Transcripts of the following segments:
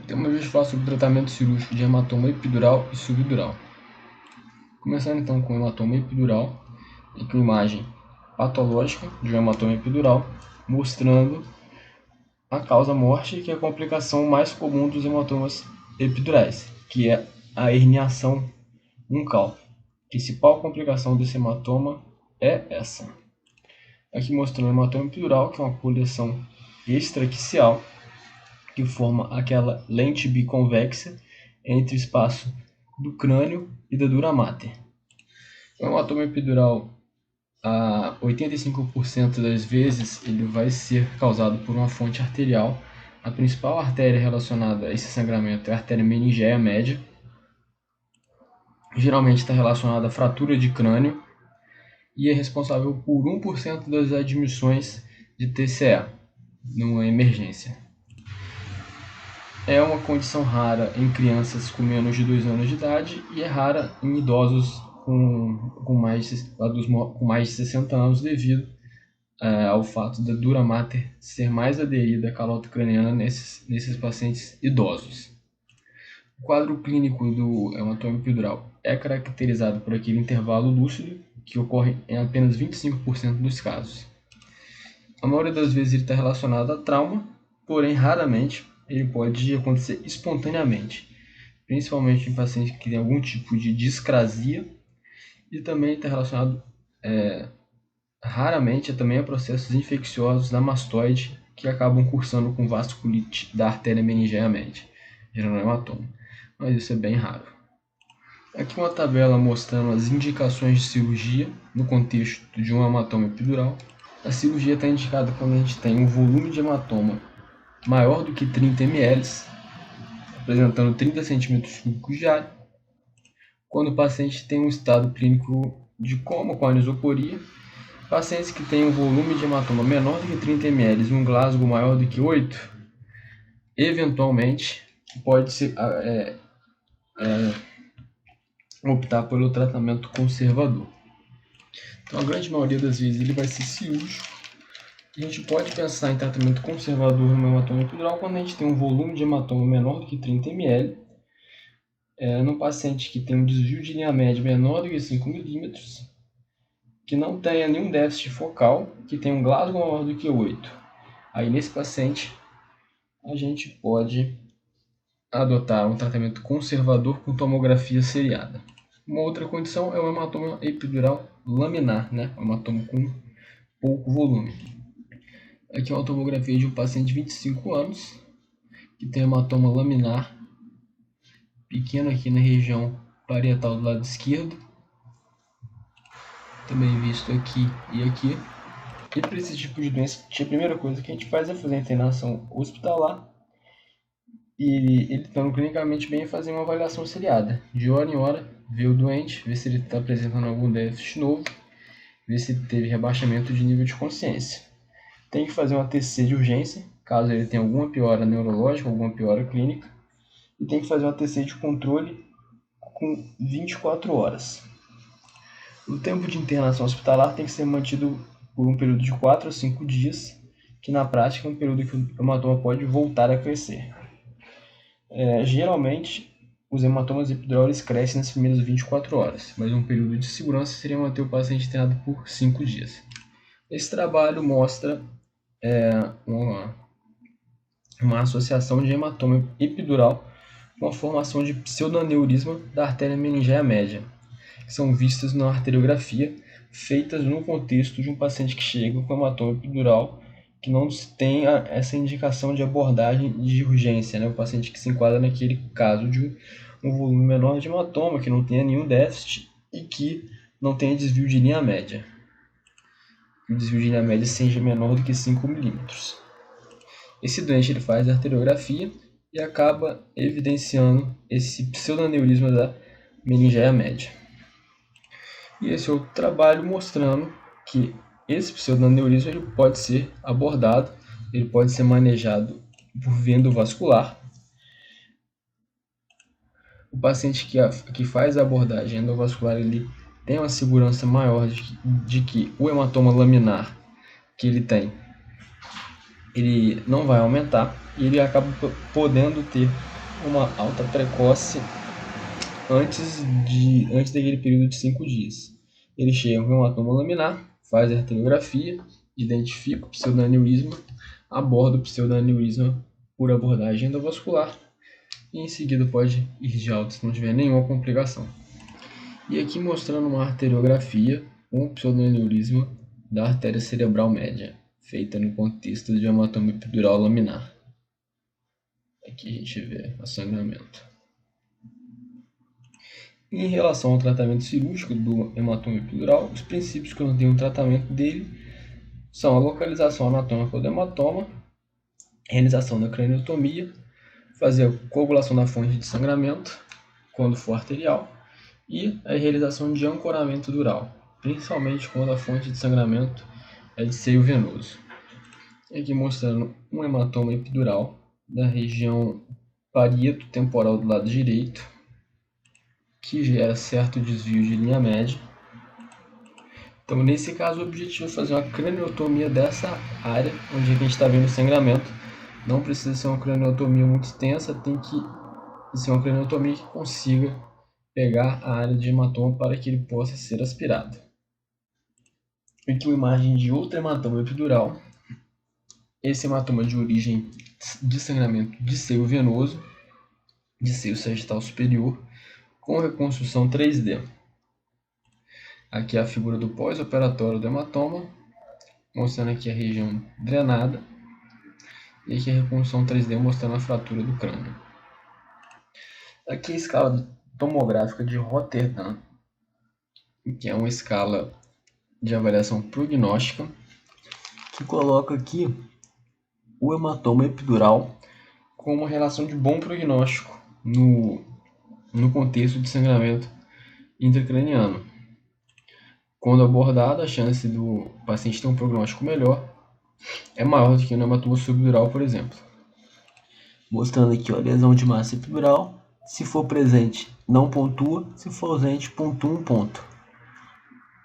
Temos hoje falar sobre o tratamento cirúrgico de hematoma epidural e subdural. Começando então com o hematoma epidural, e com imagem patológica de um hematoma epidural, mostrando a causa-morte, que é a complicação mais comum dos hematomas epidurais, que é a herniação uncal. A principal complicação desse hematoma é essa. Aqui mostrando o hematoma epidural, que é uma coleção extraquixial, que forma aquela lente biconvexa entre o espaço do crânio e da dura mater. O hematoma epidural, a 85% das vezes, ele vai ser causado por uma fonte arterial. A principal artéria relacionada a esse sangramento é a artéria meningéia média. Geralmente está relacionada à fratura de crânio e é responsável por 1% das admissões de TCA numa emergência. É uma condição rara em crianças com menos de 2 anos de idade e é rara em idosos com mais de 60 anos devido ao fato da dura mater ser mais aderida à calota craniana nesses pacientes idosos. O quadro clínico do hematoma epidural é caracterizado por aquele intervalo lúcido que ocorre em apenas 25% dos casos. A maioria das vezes ele está relacionado a trauma, porém raramente ele pode acontecer espontaneamente, principalmente em pacientes que têm algum tipo de discrasia, e também está relacionado raramente também a processos infecciosos da mastoide que acabam cursando com vasculite da artéria meningéia média, gerando hematoma, mas isso é bem raro. Aqui uma tabela mostrando as indicações de cirurgia no contexto de um hematoma epidural. A cirurgia está indicada quando a gente tem um volume de hematoma maior do que 30 ml, apresentando 30 cm3 de área. Quando o paciente tem um estado clínico de coma com anisocoria, pacientes que têm um volume de hematoma menor do que 30 ml e um Glasgow maior do que 8, eventualmente pode ser optar pelo tratamento conservador. Então, a grande maioria das vezes ele vai ser cirúrgico. A gente pode pensar em tratamento conservador no hematoma epidural quando a gente tem um volume de hematoma menor do que 30 ml, no paciente que tem um desvio de linha média menor do que 5 mm, que não tenha nenhum déficit focal, que tenha um Glasgow maior do que 8. Aí nesse paciente a gente pode adotar um tratamento conservador com tomografia seriada. Uma outra condição é o hematoma epidural laminar, um hematoma com pouco volume. Aqui é uma tomografia de um paciente de 25 anos, que tem hematoma laminar, pequeno aqui na região parietal do lado esquerdo, também visto aqui e aqui. E para esse tipo de doença, a primeira coisa que a gente faz é fazer a internação hospitalar, e ele estando clinicamente bem, fazer uma avaliação seriada, de hora em hora, ver o doente, ver se ele está apresentando algum déficit novo, ver se ele teve rebaixamento de nível de consciência. Tem que fazer uma TC de urgência, caso ele tenha alguma piora neurológica, alguma piora clínica, e tem que fazer uma TC de controle com 24 horas. O tempo de internação hospitalar tem que ser mantido por um período de 4 a 5 dias, que na prática é um período que o hematoma pode voltar a crescer. Geralmente, os hematomas epidurais crescem nas primeiras 24 horas, mas um período de segurança seria manter o paciente internado por 5 dias. Esse trabalho mostra uma associação de hematoma epidural com a formação de pseudoneurisma da artéria meningéia média, que são vistas na arteriografia, feitas no contexto de um paciente que chega com hematoma epidural, que não tem essa indicação de abordagem de urgência, o paciente que se enquadra naquele caso de um volume menor de hematoma, que não tenha nenhum déficit e que não tenha desvio de linha média. O desvio de linha média seja menor do que 5 mm. Esse doente ele faz a arteriografia e acaba evidenciando esse pseudoneurisma da meningéia média. E esse é o trabalho mostrando que esse pseudoneurisma ele pode ser abordado, ele pode ser manejado por via endovascular. O paciente que faz a abordagem endovascular ele tem uma segurança maior de que o hematoma laminar que ele tem, ele não vai aumentar, e ele acaba podendo ter uma alta precoce antes daquele período de 5 dias. Ele chega com um hematoma laminar, faz a arteriografia, identifica o pseudoaneurisma, aborda o pseudoaneurisma por abordagem endovascular e em seguida pode ir de alta se não tiver nenhuma complicação. E aqui mostrando uma arteriografia com o pseudoaneurisma da artéria cerebral média, feita no contexto de hematoma epidural laminar. Aqui a gente vê o sangramento. Em relação ao tratamento cirúrgico do hematoma epidural, os princípios que norteiam o tratamento dele são a localização anatômica do hematoma, realização da craniotomia, fazer a coagulação da fonte de sangramento, quando for arterial, e a realização de ancoramento dural, principalmente quando a fonte de sangramento é de seio venoso. Aqui mostrando um hematoma epidural da região parieto temporal do lado direito, que gera certo desvio de linha média. Então, nesse caso, o objetivo é fazer uma craniotomia dessa área onde a gente está vendo o sangramento. Não precisa ser uma craniotomia muito extensa, tem que ser uma craniotomia que consiga pegar a área de hematoma para que ele possa ser aspirado. Aqui uma imagem de outro hematoma epidural. Esse hematoma de origem de sangramento de seio venoso, de seio sagital superior, com reconstrução 3D. Aqui é a figura do pós-operatório do hematoma, mostrando aqui a região drenada, e aqui a reconstrução 3D mostrando a fratura do crânio. Aqui a escala tomográfica de Rotterdam, que é uma escala de avaliação prognóstica, que coloca aqui o hematoma epidural com uma relação de bom prognóstico no contexto de sangramento intracraniano. Quando abordado, a chance do paciente ter um prognóstico melhor é maior do que no hematoma subdural, por exemplo. Mostrando aqui a lesão de massa epidural. Se for presente, não pontua. Se for ausente, pontua um ponto.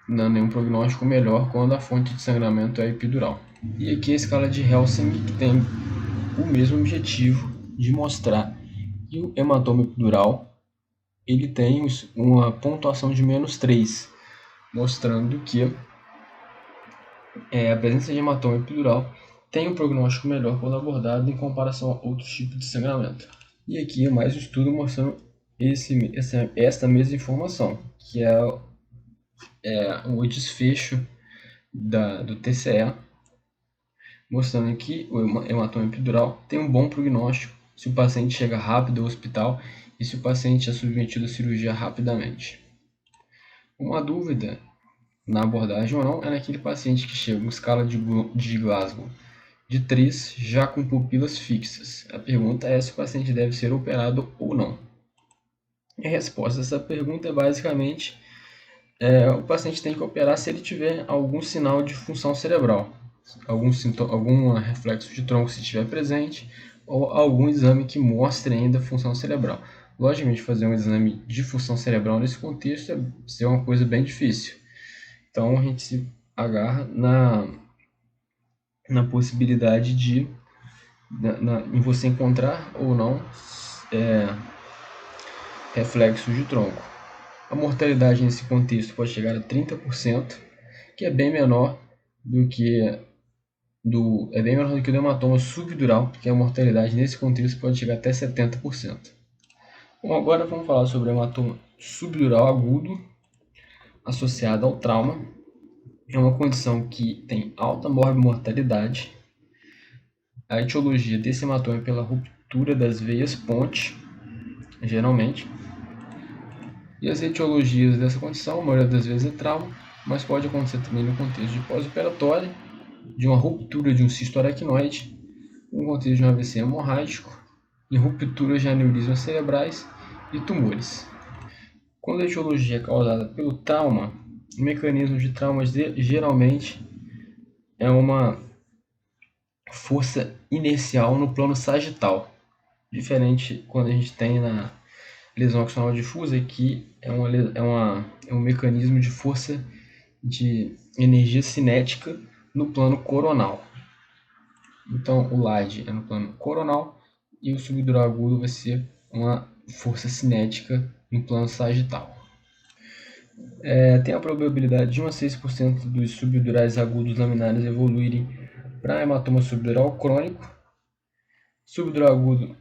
Dando nenhum prognóstico melhor quando a fonte de sangramento é epidural. E aqui a escala de Helsinki, que tem o mesmo objetivo de mostrar que o hematoma epidural ele tem uma pontuação de -3, mostrando que a presença de hematoma epidural tem um prognóstico melhor quando abordado em comparação a outros tipos de sangramento. E aqui é mais um estudo mostrando esta mesma informação, que é o desfecho do TCE, mostrando que o hematoma epidural tem um bom prognóstico se o paciente chega rápido ao hospital e se o paciente é submetido à cirurgia rapidamente. Uma dúvida na abordagem ou não é naquele paciente que chega com escala de Glasgow de 3, já com pupilas fixas. A pergunta é se o paciente deve ser operado ou não. E a resposta a essa pergunta é basicamente o paciente tem que operar se ele tiver algum sinal de função cerebral, algum reflexo de tronco se estiver presente, ou algum exame que mostre ainda função cerebral. Logicamente, fazer um exame de função cerebral nesse contexto é uma coisa bem difícil. Então, a gente se agarra na possibilidade de em você encontrar ou não reflexos de tronco. A mortalidade nesse contexto pode chegar a 30%, que é bem menor do que o hematoma subdural, que a mortalidade nesse contexto pode chegar até 70%. Bom, agora vamos falar sobre o hematoma subdural agudo associado ao trauma. É uma condição que tem alta morbimortalidade. A etiologia desse hematoma é pela ruptura das veias ponte, geralmente. E as etiologias dessa condição, a maioria das vezes é trauma, mas pode acontecer também no contexto de pós-operatório, de uma ruptura de um cisto aracnoide, no contexto de um AVC hemorrágico, em rupturas de aneurismas cerebrais e tumores. Quando a etiologia é causada pelo trauma, o mecanismo de trauma geralmente é uma força inercial no plano sagital, diferente quando a gente tem na lesão axonal difusa, que é um mecanismo de força de energia cinética no plano coronal. Então, o LAD é no plano coronal e o subdural agudo vai ser uma força cinética no plano sagital. Tem a probabilidade de 1 a 6% dos subdurais agudos laminares evoluírem para hematoma subdural crônico. Subdural agudo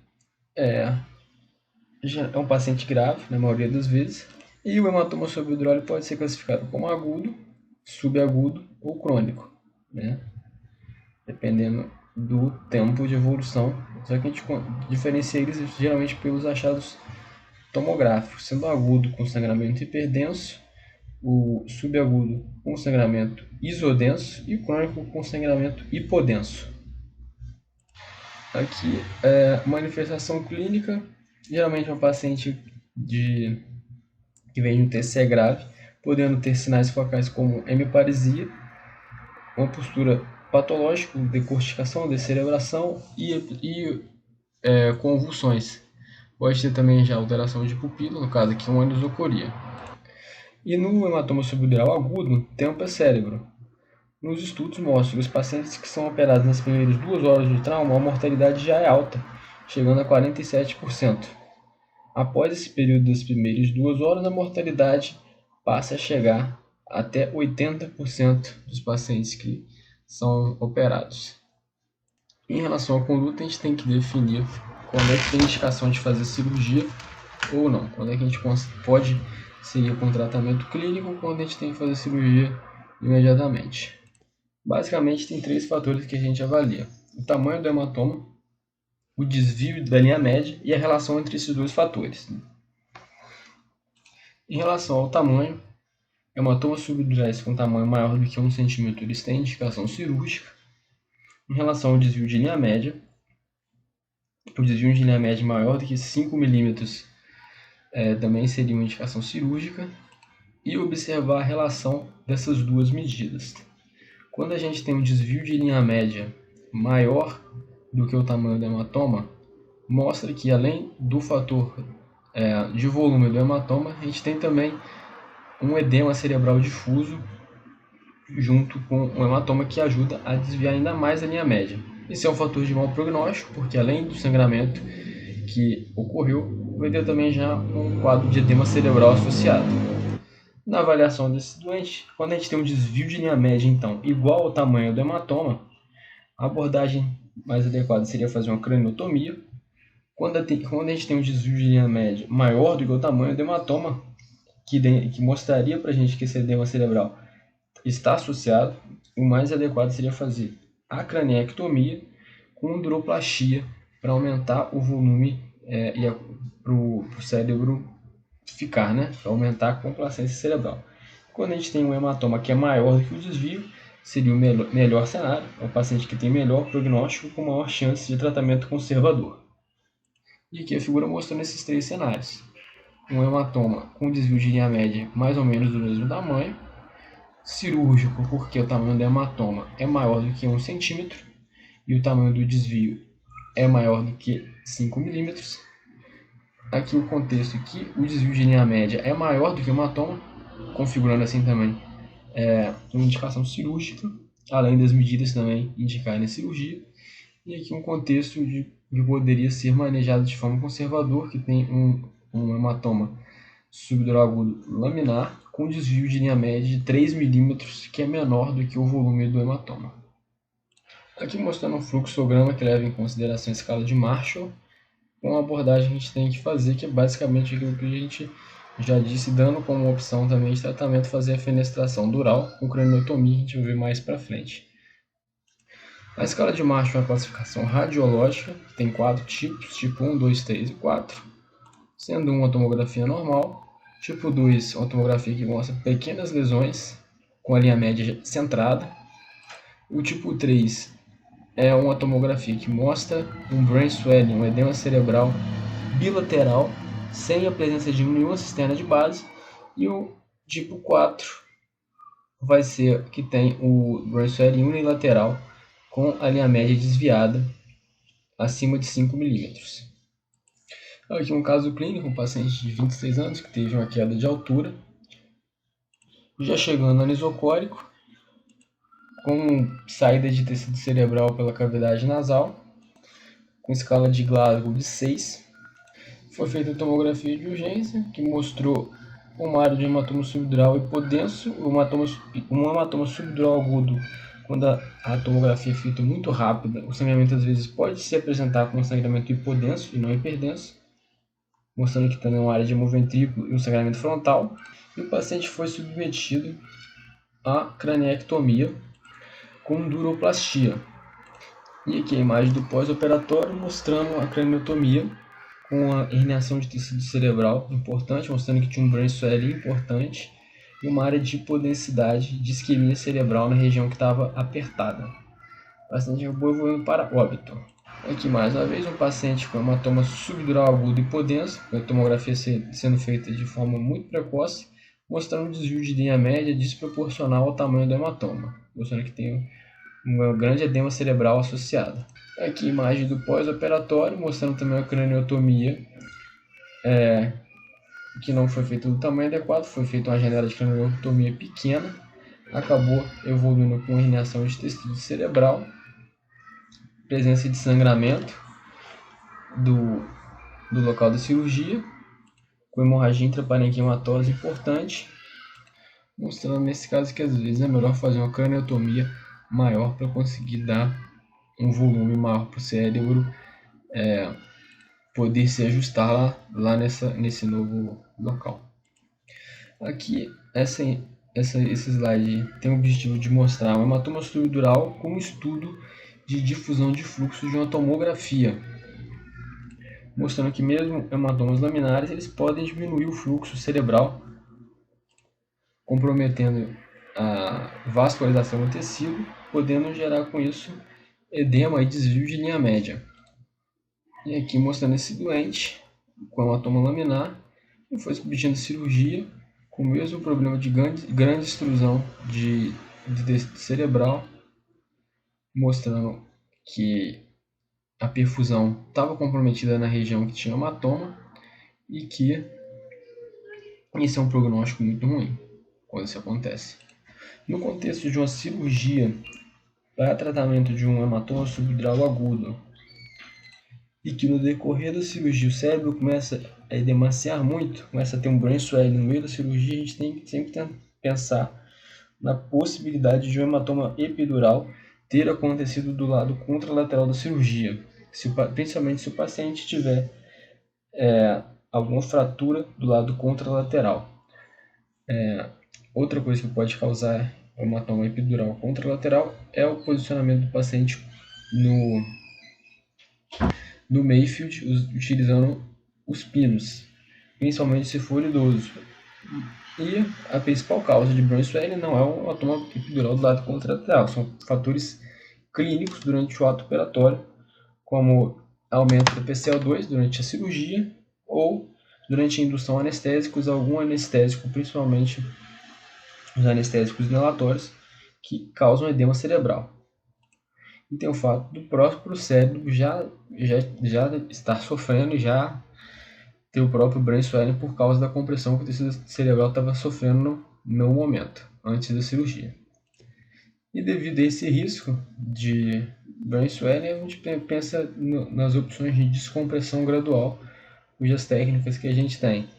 já é um paciente grave, na maioria das vezes, e o hematoma subdural pode ser classificado como agudo, subagudo ou crônico, né? Dependendo do tempo de evolução. Só que a gente diferencia eles geralmente pelos achados tomográficos, sendo agudo com sangramento hiperdenso, o subagudo com sangramento isodenso e o crônico com sangramento hipodenso. Aqui, manifestação clínica, geralmente é um paciente que vem de um TCE grave, podendo ter sinais focais como hemiparesia, uma postura patológica, decorticação, descerebração e convulsões. Pode ter também já alteração de pupila, no caso aqui uma anisocoria. E no hematoma subdural agudo, tempo é cérebro. Nos estudos mostram que os pacientes que são operados nas primeiras 2 horas do trauma, a mortalidade já é alta, chegando a 47%. Após esse período das primeiras 2 horas, a mortalidade passa a chegar até 80% dos pacientes que são operados. Em relação à conduta, a gente tem que definir quando é que tem indicação de fazer cirurgia ou não. Quando é que a gente pode seguir com tratamento clínico, quando a gente tem que fazer cirurgia imediatamente. Basicamente, tem 3 fatores que a gente avalia: o tamanho do hematoma, o desvio da linha média e a relação entre esses 2 fatores. Em relação ao tamanho, hematomas subdurais com tamanho maior do que 1 cm, eles têm indicação cirúrgica. Em relação ao desvio de linha média, o desvio de linha média maior do que 5 mm também seria uma indicação cirúrgica. E observar a relação dessas 2 medidas. Quando a gente tem um desvio de linha média maior do que o tamanho do hematoma, mostra que além do fator de volume do hematoma, a gente tem também um edema cerebral difuso junto com o hematoma que ajuda a desviar ainda mais a linha média. Esse é um fator de mau prognóstico, porque além do sangramento que ocorreu, vai ter também já um quadro de edema cerebral associado. Na avaliação desse doente, quando a gente tem um desvio de linha média, então, igual ao tamanho do hematoma, a abordagem mais adequada seria fazer uma craniotomia. Quando a gente tem um desvio de linha média maior do que o tamanho do hematoma, que mostraria para a gente que esse edema cerebral está associado, o mais adequado seria fazer a craniectomia com duroplastia para aumentar o volume para o cérebro ficar, né? Para aumentar a complacência cerebral. Quando a gente tem um hematoma que é maior do que o desvio, seria o melhor cenário, é o paciente que tem melhor prognóstico com maior chance de tratamento conservador. E aqui a figura mostrando esses 3 cenários. Um hematoma com desvio de linha média mais ou menos do mesmo tamanho, cirúrgico porque o tamanho do hematoma é maior do que 1 cm e o tamanho do desvio é maior do que 5 mm. Aqui o contexto que o desvio de linha média é maior do que o hematoma, configurando assim também uma indicação cirúrgica, além das medidas também indicarem a cirurgia. E aqui um contexto que poderia ser manejado de forma conservadora, que tem um hematoma subdural agudo laminar com desvio de linha média de 3 mm, que é menor do que o volume do hematoma. Aqui mostrando um fluxograma que leva em consideração a escala de Marshall, com a abordagem que a gente tem que fazer, que é basicamente aquilo que a gente já disse, dando como opção também de tratamento fazer a fenestração dural com craniotomia, que a gente vai ver mais para frente. A escala de Marshall é uma classificação radiológica, que tem 4 tipos, tipo 1, 2, 3 e 4, sendo 1 a tomografia normal, tipo 2 uma tomografia que mostra pequenas lesões com a linha média centrada, o tipo 3 é uma tomografia que mostra um brain swelling, um edema cerebral bilateral, sem a presença de nenhuma cisterna de base, e o tipo 4 vai ser que tem o brain swelling unilateral com a linha média desviada acima de 5 mm. Aqui um caso clínico, um paciente de 26 anos que teve uma queda de altura, já chegando anisocórico, com saída de tecido cerebral pela cavidade nasal, com escala de Glasgow de 6. Foi feita a tomografia de urgência, que mostrou uma área de hematoma subdural hipodenso, um hematoma subdural agudo. Quando a tomografia é feita muito rápida, o sangramento às vezes pode se apresentar como sangramento hipodenso e não hiperdenso, mostrando que também é uma área de hemoventrículo e um sangramento frontal. E o paciente foi submetido à craniectomia com duroplastia. E aqui a imagem do pós-operatório mostrando a craniotomia com a herniação de tecido cerebral importante, mostrando que tinha um brain swelling importante e uma área de hipodensidade de isquemia cerebral na região que estava apertada. O paciente acabou evoluindo para óbito. Aqui mais uma vez um paciente com hematoma subdural agudo hipodenso, com a tomografia sendo feita de forma muito precoce, mostrando um desvio de linha média desproporcional ao tamanho do hematoma, mostrando que tem uma grande edema cerebral associada. Aqui imagem do pós-operatório, mostrando também a craniotomia, que não foi feita do tamanho adequado, foi feita uma janela de craniotomia pequena, acabou evoluindo com herniação de tecido cerebral, presença de sangramento do local da cirurgia, com hemorragia intraparenquimatosa importante, mostrando nesse caso que às vezes é melhor fazer uma craniotomia maior para conseguir dar um volume maior para o cérebro poder se ajustar lá nesse novo local. Aqui, esse slide tem o objetivo de mostrar o hematoma subdural como estudo de difusão de fluxo de uma tomografia, mostrando que mesmo hematomas laminares eles podem diminuir o fluxo cerebral, comprometendo a vascularização do tecido, podendo gerar com isso edema e desvio de linha média. E aqui mostrando esse doente com hematoma laminar que foi submetido a cirurgia com o mesmo problema de grande extrusão de tecido cerebral, mostrando que a perfusão estava comprometida na região que tinha hematoma e que isso é um prognóstico muito ruim quando isso acontece. No contexto de uma cirurgia para tratamento de um hematoma subdural agudo e que no decorrer da cirurgia o cérebro começa a edemaciar muito, começa a ter um brain swelling no meio da cirurgia, a gente tem que sempre pensar na possibilidade de um hematoma epidural ter acontecido do lado contralateral da cirurgia, principalmente se o paciente tiver alguma fratura do lado contralateral. Outra coisa que pode causar hematoma epidural contralateral é o posicionamento do paciente no Mayfield, utilizando os pinos, principalmente se for idoso. E a principal causa de brain swelling não é o hematoma epidural do lado contralateral, são fatores clínicos durante o ato operatório, como aumento do PCO2 durante a cirurgia ou durante a indução anestésicos, algum anestésico, principalmente os anestésicos inalatórios, que causam edema cerebral. E tem o fato do próprio cérebro já estar sofrendo e já ter o próprio brain swelling por causa da compressão que o tecido cerebral estava sofrendo no momento, antes da cirurgia. E devido a esse risco de brain swelling, a gente pensa nas opções de descompressão gradual, cujas técnicas que a gente tem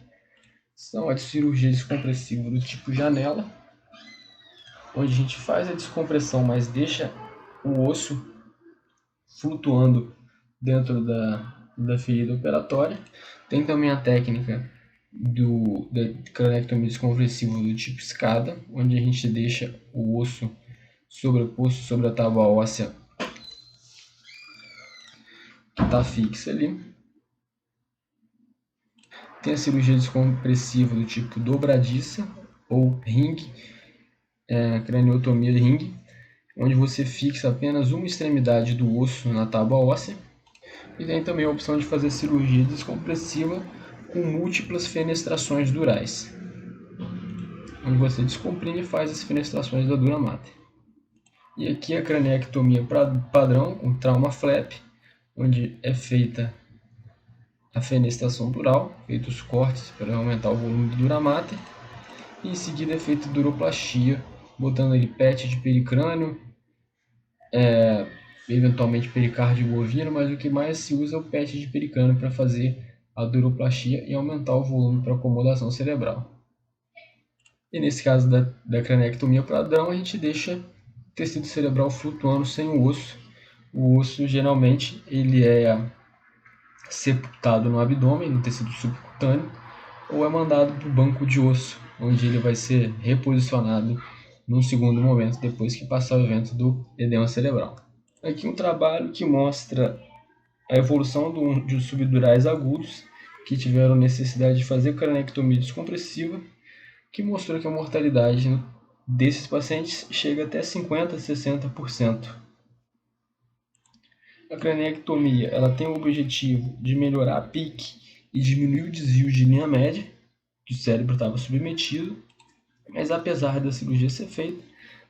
são a de cirurgia descompressiva do tipo janela, onde a gente faz a descompressão, mas deixa o osso flutuando dentro da ferida operatória. Tem também a técnica da cranectomia descompressiva do tipo escada, onde a gente deixa o osso sobreposto sobre a tábua óssea que está fixa ali. Tem a cirurgia descompressiva do tipo dobradiça ou ring, craniotomia ring, onde você fixa apenas uma extremidade do osso na tábua óssea. E tem também a opção de fazer cirurgia descompressiva com múltiplas fenestrações durais, onde você descomprime e faz as fenestrações da dura mater. E aqui a craniectomia padrão, com trauma flap, onde é feita a fenestração dural, feitos os cortes para aumentar o volume de dura mater, e em seguida é feita duroplastia, botando ali PET de pericrânio, eventualmente pericárdio bovino, mas o que mais se usa é o PET de pericânio para fazer a duroplastia e aumentar o volume para acomodação cerebral. E nesse caso da cranectomia padrão, a gente deixa o tecido cerebral flutuando sem o osso. O osso, geralmente, ele é sepultado no abdômen, no tecido subcutâneo, ou é mandado para o banco de osso, onde ele vai ser reposicionado num segundo momento, depois que passar o evento do edema cerebral. Aqui um trabalho que mostra a evolução de subdurais agudos que tiveram necessidade de fazer cranectomia descompressiva, que mostrou que a mortalidade desses pacientes chega até 50% a 60%. A cranectomia ela tem o objetivo de melhorar a PIC e diminuir o desvio de linha média, que o cérebro estava submetido, mas apesar da cirurgia ser feita,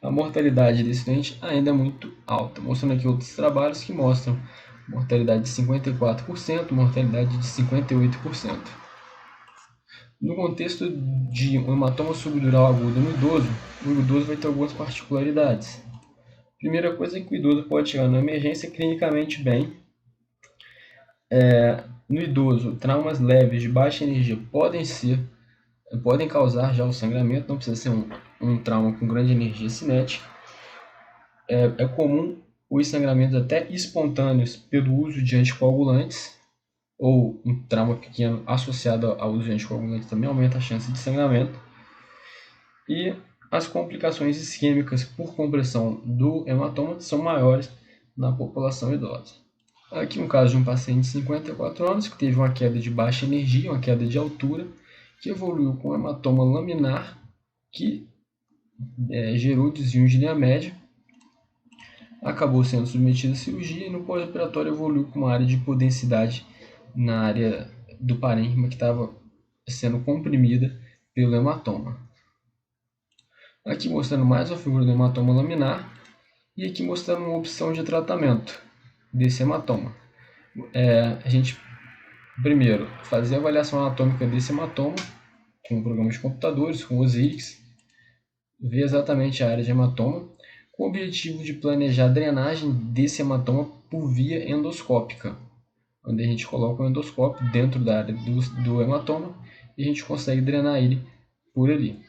a mortalidade desse doente ainda é muito alta, mostrando aqui outros trabalhos que mostram mortalidade de 54%, mortalidade de 58%. No contexto de um hematoma subdural agudo no idoso, o idoso vai ter algumas particularidades. Primeira coisa é que o idoso pode chegar na emergência clinicamente bem. No idoso, traumas leves de baixa energia podem causar já o sangramento, não precisa ser um trauma com grande energia cinética. É comum os sangramentos até espontâneos pelo uso de anticoagulantes, ou um trauma pequeno associado ao uso de anticoagulantes também aumenta a chance de sangramento. E as complicações isquêmicas por compressão do hematoma são maiores na população idosa. Aqui um caso de um paciente de 54 anos que teve uma queda de baixa energia, uma queda de altura, que evoluiu com hematoma laminar, que gerou desvio de linha média, acabou sendo submetido à cirurgia e no pós-operatório evoluiu com uma área de hipodensidade na área do parênquima que estava sendo comprimida pelo hematoma. Aqui mostrando mais a figura do hematoma laminar e aqui mostrando uma opção de tratamento desse hematoma. A gente primeiro fazer a avaliação anatômica desse hematoma com programas de computadores, com OSIRIX, ver exatamente a área de hematoma, com o objetivo de planejar a drenagem desse hematoma por via endoscópica, onde a gente coloca o endoscópio dentro da área do hematoma e a gente consegue drenar ele por ali.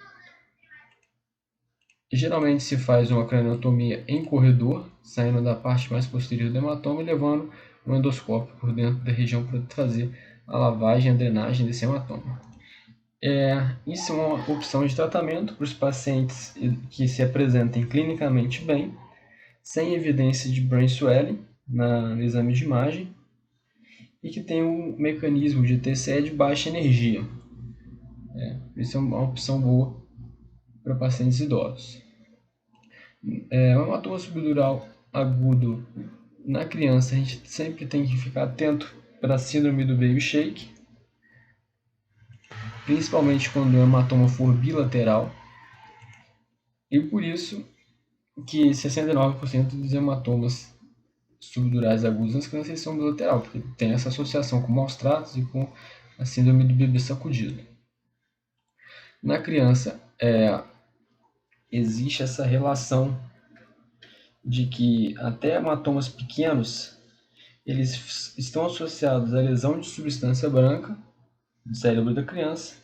Geralmente se faz uma craniotomia em corredor, saindo da parte mais posterior do hematoma e levando um endoscópio por dentro da região para fazer a lavagem e a drenagem desse hematoma. Isso é uma opção de tratamento para os pacientes que se apresentem clinicamente bem, sem evidência de brain swelling no exame de imagem e que tem um mecanismo de TCE de baixa energia. Isso é uma opção boa para pacientes idosos. O hematoma subdural agudo na criança, a gente sempre tem que ficar atento para a síndrome do baby shake, principalmente quando o hematoma for bilateral, e por isso que 69% dos hematomas subdurais agudos nas crianças são bilateral, porque tem essa associação com maus tratos e com a síndrome do bebê sacudido. Na criança, existe essa relação de que até hematomas pequenos eles estão associados à lesão de substância branca do cérebro da criança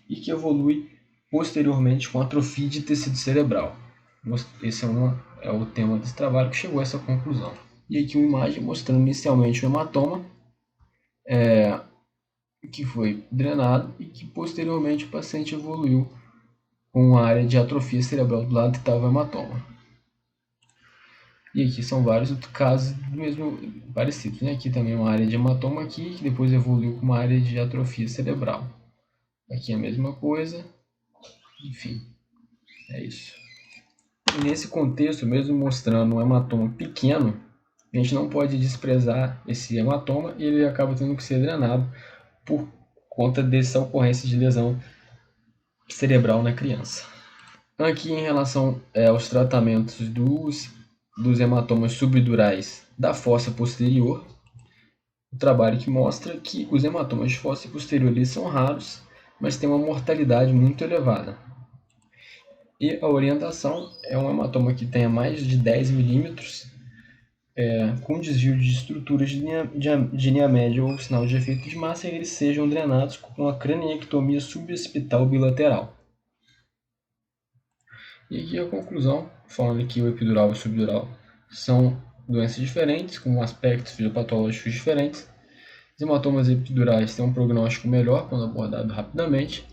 e que evolui posteriormente com atrofia de tecido cerebral. Esse é o tema desse trabalho que chegou a essa conclusão. E aqui uma imagem mostrando inicialmente o hematoma que foi drenado e que posteriormente o paciente evoluiu com a área de atrofia cerebral do lado que estava o hematoma. E aqui são vários casos do mesmo parecidos, né? Aqui também uma área de hematoma aqui, que depois evoluiu com uma área de atrofia cerebral. Aqui a mesma coisa, enfim, é isso. E nesse contexto, mesmo mostrando um hematoma pequeno, a gente não pode desprezar esse hematoma e ele acaba tendo que ser drenado por conta dessa ocorrência de lesão cerebral na criança. Aqui em relação aos tratamentos dos hematomas subdurais da fossa posterior, o trabalho que mostra que os hematomas de fossa posterior são raros, mas têm uma mortalidade muito elevada. E a orientação é um hematoma que tenha mais de 10 milímetros, com desvio de estruturas de linha média ou sinal de efeito de massa, eles sejam drenados com a craniectomia subocipital bilateral. E aqui a conclusão, falando que o epidural e o subdural são doenças diferentes, com aspectos fisiopatológicos diferentes. Os hematomas epidurais têm um prognóstico melhor quando abordado rapidamente,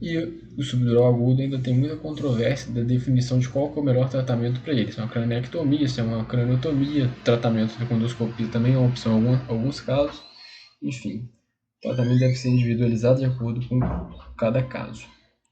e o subdural agudo ainda tem muita controvérsia da definição de qual é o melhor tratamento para ele. Se é uma craniectomia, se é uma craniotomia, tratamento com endoscopia também é uma opção em alguns casos. Enfim, o tratamento deve ser individualizado de acordo com cada caso.